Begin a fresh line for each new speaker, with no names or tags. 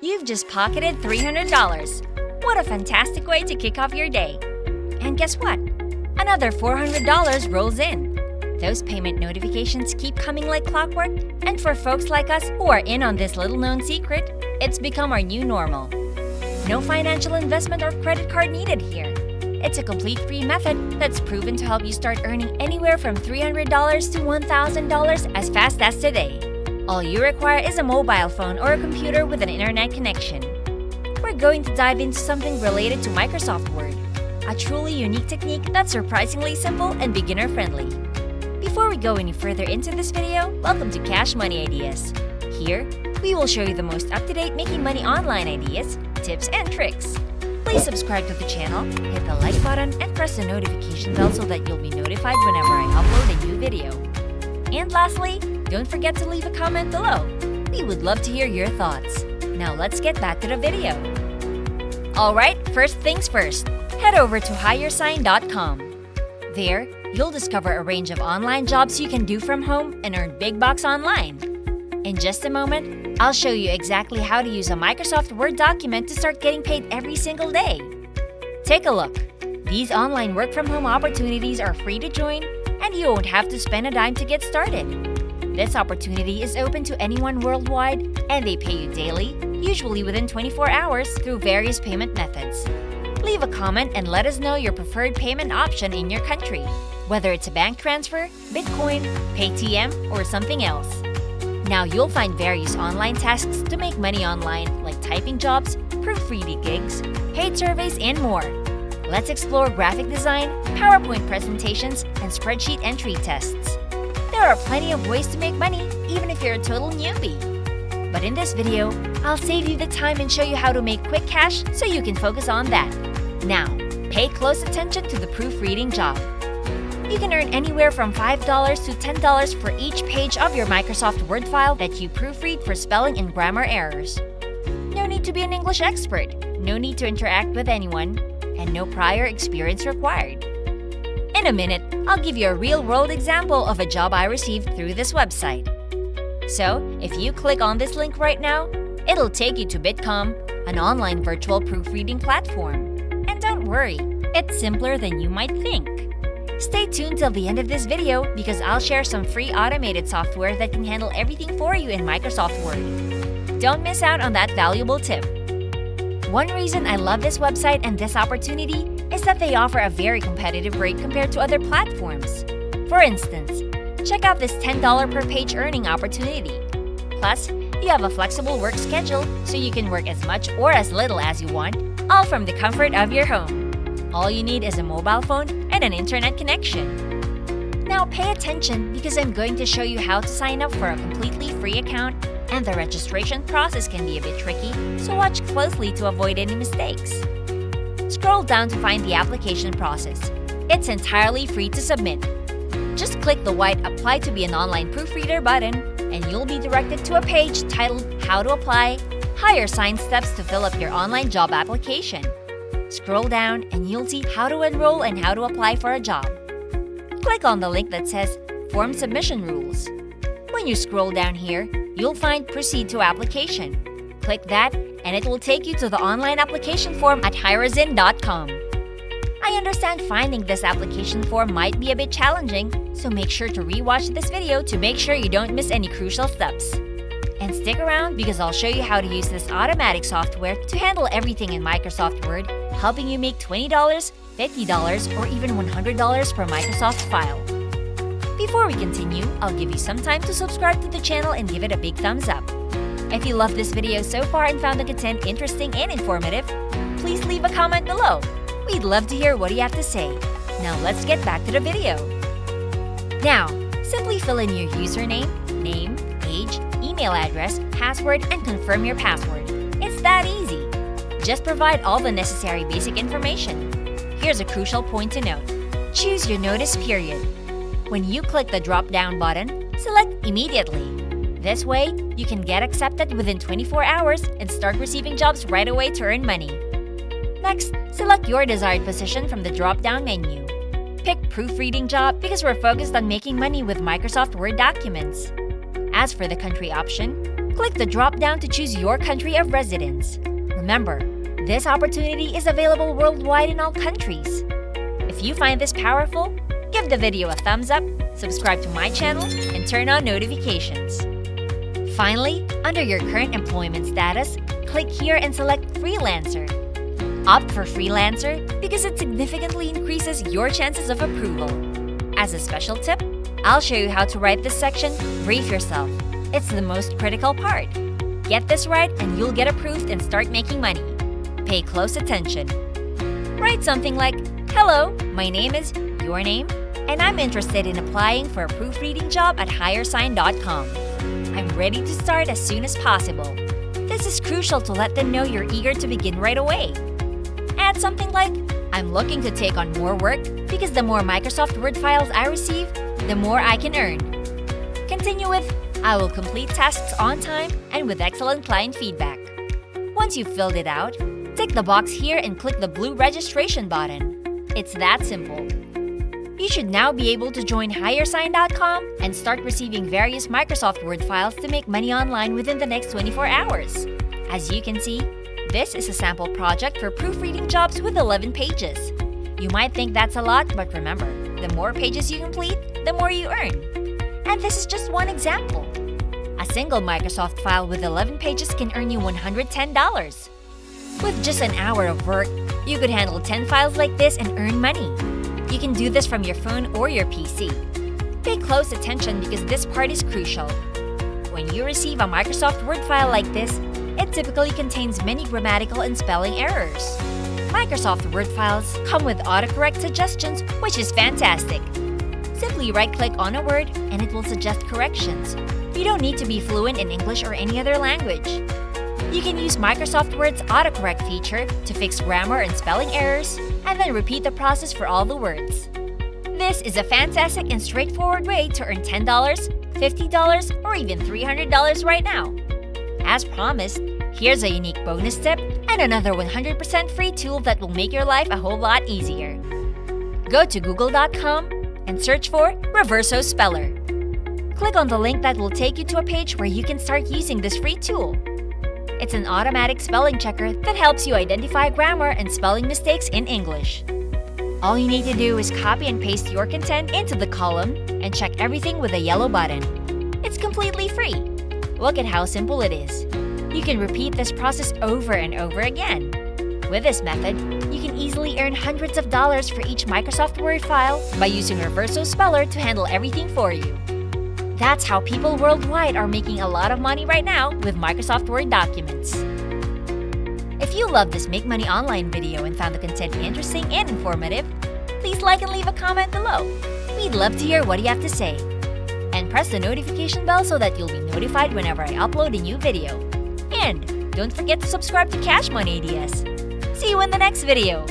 You've just pocketed $300. What a fantastic way to kick off your day. And guess what? Another $400 rolls in. Those payment notifications keep coming like clockwork, and for folks like us who are in on this little-known secret, it's become our new normal. No financial investment or credit card needed here. It's a complete free method that's proven to help you start earning anywhere from $300 to $1,000 as fast as today. All you require is a mobile phone or a computer with an internet connection. We're going to dive into something related to Microsoft Word, a truly unique technique that's surprisingly simple and beginner-friendly. Before we go any further into this video, welcome to Cash Money Ideas. Here, we will show you the most up-to-date making money online ideas, tips, and tricks. Please subscribe to the channel, hit the like button, and press the notification bell so that you'll be notified whenever I upload a new video. And lastly, don't forget to leave a comment below. We would love to hear your thoughts. Now let's get back to the video. Alright, first things first. Head over to hiresign.com. There, you'll discover a range of online jobs you can do from home and earn big bucks online. In just a moment, I'll show you exactly how to use a Microsoft Word document to start getting paid every single day. Take a look. These online work-from-home opportunities are free to join, and you won't have to spend a dime to get started. This opportunity is open to anyone worldwide, and they pay you daily, usually within 24 hours, through various payment methods. Leave a comment and let us know your preferred payment option in your country, whether it's a bank transfer, Bitcoin, Paytm, or something else. Now you'll find various online tasks to make money online, like typing jobs, proofreading gigs, paid surveys, and more. Let's explore graphic design, PowerPoint presentations, and spreadsheet entry tests. There are plenty of ways to make money, even if you're a total newbie. But in this video, I'll save you the time and show you how to make quick cash so you can focus on that. Now, pay close attention to the proofreading job. You can earn anywhere from $5 to $10 for each page of your Microsoft Word file that you proofread for spelling and grammar errors. No need to be an English expert, no need to interact with anyone, and no prior experience required. In a minute, I'll give you a real-world example of a job I received through this website. So, if you click on this link right now, it'll take you to Bitcom, an online virtual proofreading platform. And don't worry, it's simpler than you might think. Stay tuned till the end of this video because I'll share some free automated software that can handle everything for you in Microsoft Word. Don't miss out on that valuable tip. One reason I love this website and this opportunity is that they offer a very competitive rate compared to other platforms. For instance, check out this $10 per page earning opportunity. Plus, you have a flexible work schedule so you can work as much or as little as you want, all from the comfort of your home. All you need is a mobile phone and an internet connection. Now pay attention because I'm going to show you how to sign up for a completely free account, and the registration process can be a bit tricky, so watch closely to avoid any mistakes. Scroll down to find the application process. It's entirely free to submit. Just click the white Apply to be an online proofreader button, and you'll be directed to a page titled How to Apply, Hire Sign Steps to fill up your online job application. Scroll down and you'll see how to enroll and how to apply for a job. Click on the link that says Form Submission Rules. When you scroll down here, you'll find Proceed to Application. Click that and it will take you to the online application form at hiresign.com. I understand finding this application form might be a bit challenging, so make sure to rewatch this video to make sure you don't miss any crucial steps. And stick around because I'll show you how to use this automatic software to handle everything in Microsoft Word, helping you make $20, $50, or even $100 per Microsoft file. Before we continue, I'll give you some time to subscribe to the channel and give it a big thumbs up. If you loved this video so far and found the content interesting and informative, please leave a comment below. We'd love to hear what you have to say. Now let's get back to the video. Now, simply fill in your username, name, age, email address, password, and confirm your password. It's that easy. Just provide all the necessary basic information. Here's a crucial point to note. Choose your notice period. When you click the drop-down button, select Immediately. This way, you can get accepted within 24 hours and start receiving jobs right away to earn money. Next, select your desired position from the drop-down menu. Pick proofreading job because we're focused on making money with Microsoft Word documents. As for the country option, click the drop-down to choose your country of residence. Remember, this opportunity is available worldwide in all countries. If you find this powerful, give the video a thumbs up, subscribe to my channel, and turn on notifications. Finally, under your current employment status, click here and select Freelancer. Opt for Freelancer because it significantly increases your chances of approval. As a special tip, I'll show you how to write this section, Brief Yourself. It's the most critical part. Get this right and you'll get approved and start making money. Pay close attention. Write something like, "Hello, my name is your name, and I'm interested in applying for a proofreading job at HireSign.com. I'm ready to start as soon as possible." This is crucial to let them know you're eager to begin right away. Add something like, "I'm looking to take on more work because the more Microsoft Word files I receive, the more I can earn." Continue with, "I will complete tasks on time and with excellent client feedback." Once you've filled it out, tick the box here and click the blue registration button. It's that simple. You should now be able to join HireSign.com and start receiving various Microsoft Word files to make money online within the next 24 hours. As you can see, this is a sample project for proofreading jobs with 11 pages. You might think that's a lot, but remember, the more pages you complete, the more you earn. And this is just one example. A single Microsoft file with 11 pages can earn you $110. With just an hour of work, you could handle 10 files like this and earn money. You can do this from your phone or your PC. Pay close attention because this part is crucial. When you receive a Microsoft Word file like this, it typically contains many grammatical and spelling errors. Microsoft Word files come with autocorrect suggestions, which is fantastic. Simply right-click on a word and it will suggest corrections. You don't need to be fluent in English or any other language. You can use Microsoft Word's autocorrect feature to fix grammar and spelling errors, and then repeat the process for all the words. This is a fantastic and straightforward way to earn $10, $50, or even $300 right now. As promised, here's a unique bonus tip and another 100% free tool that will make your life a whole lot easier. Go to google.com and search for Reverso Speller. Click on the link that will take you to a page where you can start using this free tool. It's an automatic spelling checker that helps you identify grammar and spelling mistakes in English. All you need to do is copy and paste your content into the column and check everything with a yellow button. It's completely free. Look at how simple it is. You can repeat this process over and over again. With this method, you can easily earn hundreds of dollars for each Microsoft Word file by using Reverso Speller to handle everything for you. That's how people worldwide are making a lot of money right now with Microsoft Word documents. If you love this Make Money Online video and found the content interesting and informative, please like and leave a comment below. We'd love to hear what you have to say. And press the notification bell so that you'll be notified whenever I upload a new video. And don't forget to subscribe to Cash Money Ideas. See you in the next video!